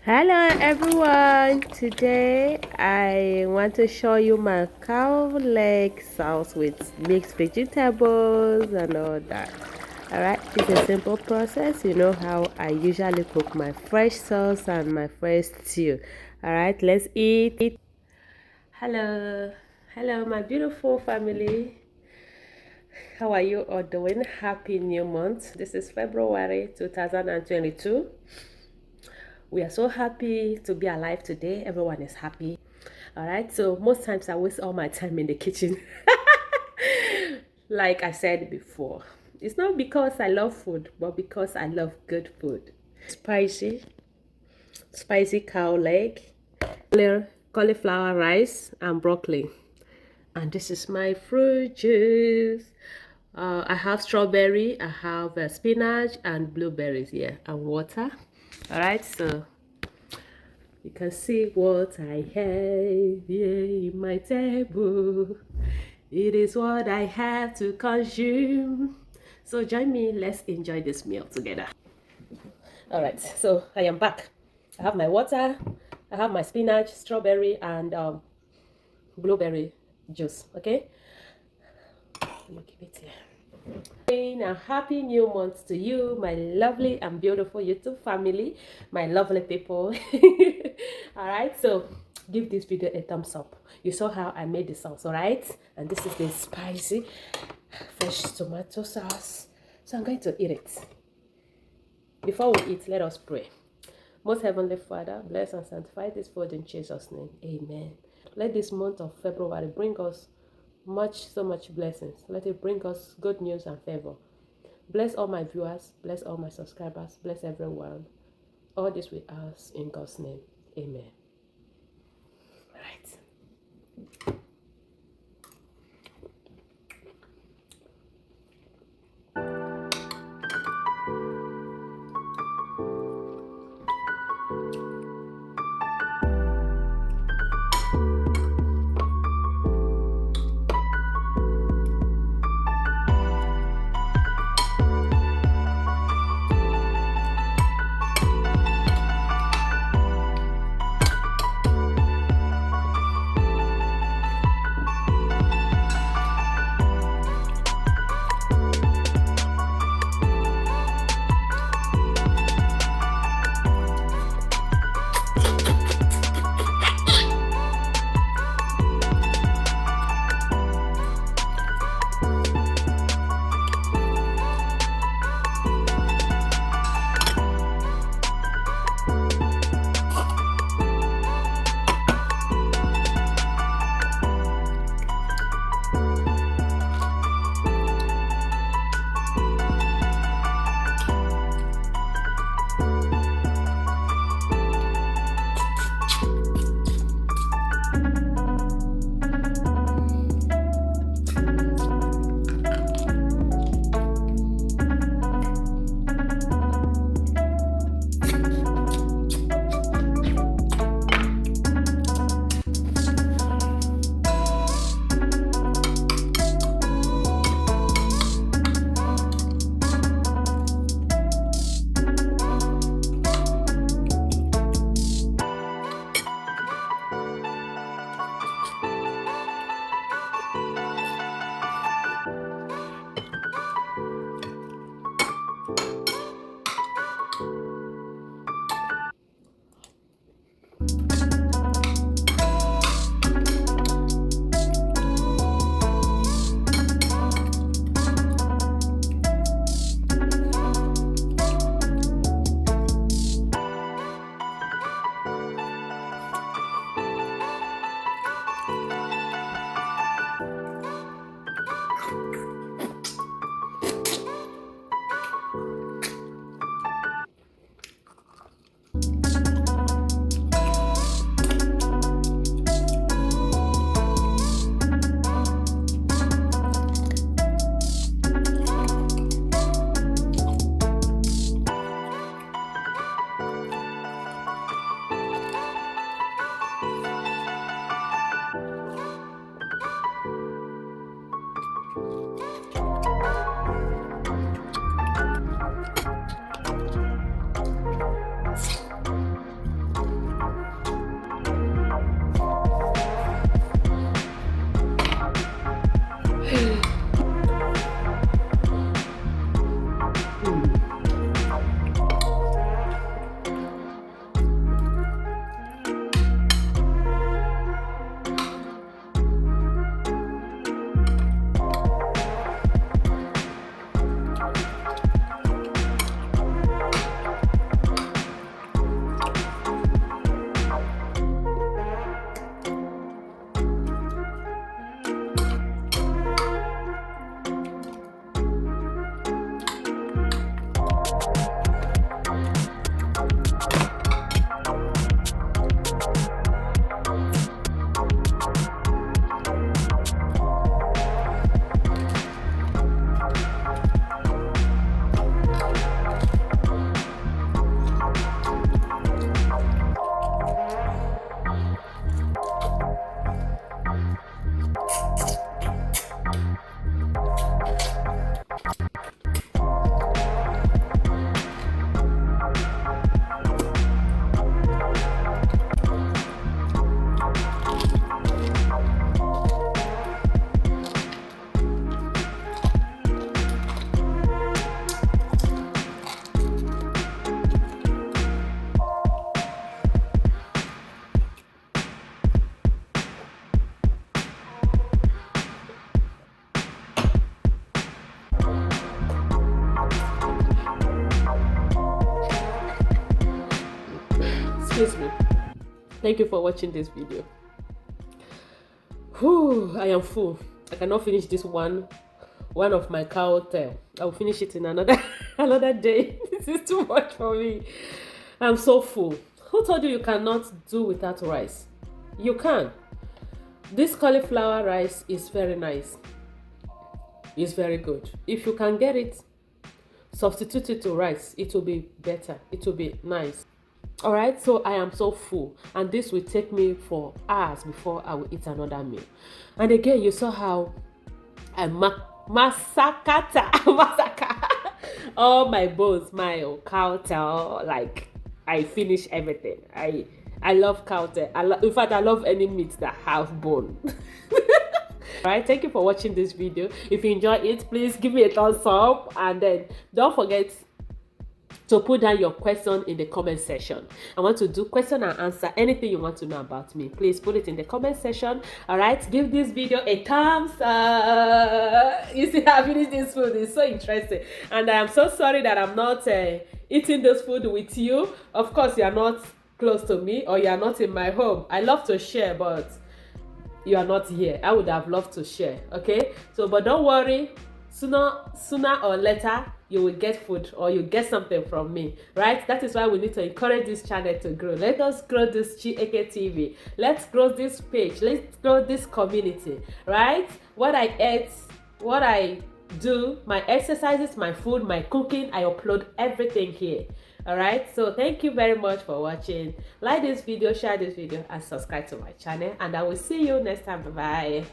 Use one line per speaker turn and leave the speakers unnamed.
Hello everyone, today I want to show you my cow leg sauce with mixed vegetables and all that. Alright, it's a simple process. You know how I usually cook my fresh sauce and my fresh stew. Alright, let's eat. Hello my beautiful family. How are you all doing? Happy new month. This is February 2022. We are so happy to be alive today. Everyone is happy. All right, so most times I waste all my time in the kitchen. Like I said before, it's not because I love food, but because I love good food. Spicy cow leg, cauliflower rice, and broccoli. And this is my fruit juice. I have strawberry, I have spinach and blueberries here, and water. All right, so you can see what I have here in my table. It is what I have to consume. So join me, let's enjoy this meal together. All right, so I am back. I have my water, I have my spinach, strawberry, and blueberry juice. Okay, let me keep it here. A happy new month to you, my lovely and beautiful YouTube family, my lovely people. All right, so give this video a thumbs up. You saw how I made the sauce, all right? And this is the spicy fresh tomato sauce. So I'm going to eat it. Before we eat, let us pray. Most Heavenly Father, bless and sanctify this food in Jesus' name. Amen. Let this month of February bring us so much blessings. Let it bring us good news and favor. Bless all my viewers, bless all my subscribers, bless everyone. All this we ask in God's name. Amen. All right. Excuse me. Thank you for watching this video. Whew, I am full. I cannot finish this one of my cow tail. I will finish it in another day. This is too much for me. I'm so full. Who told you cannot do without rice? You can. This cauliflower rice is very nice. It's very good. If you can get it, substitute it to rice. It will be better. It will be nice. All right, so I am so full, and this will take me for hours before I will eat another meal. And again, you saw how I massacre all my bones, my cow tail. Like, I finish everything. I love cow tail. In fact, I love any meat that have bone. Alright, thank you for watching this video. If you enjoy it, please give me a thumbs up, and then don't forget to put down your question in the comment section. I want to do question and answer. Anything you want to know about me, please put it in the comment section. All right, give this video a thumbs up. You see how I finished this food. It's so interesting, and I am so sorry that I'm not eating this food with you. Of course, you are not close to me, or you are not in my home. I love to share, but you are not here. I would have loved to share. Okay, so but don't worry, sooner or later you will get food, or you get something from me, right? That is why we need to encourage this channel to grow. Let us grow this Chiekehtv. Let's grow this page. Let's grow this community, right? What I eat, what I do, my exercises, my food, my cooking, I upload everything here. All right, so thank you very much for watching. Like this video, share this video, and subscribe to my channel, and I will see you next time. Bye bye.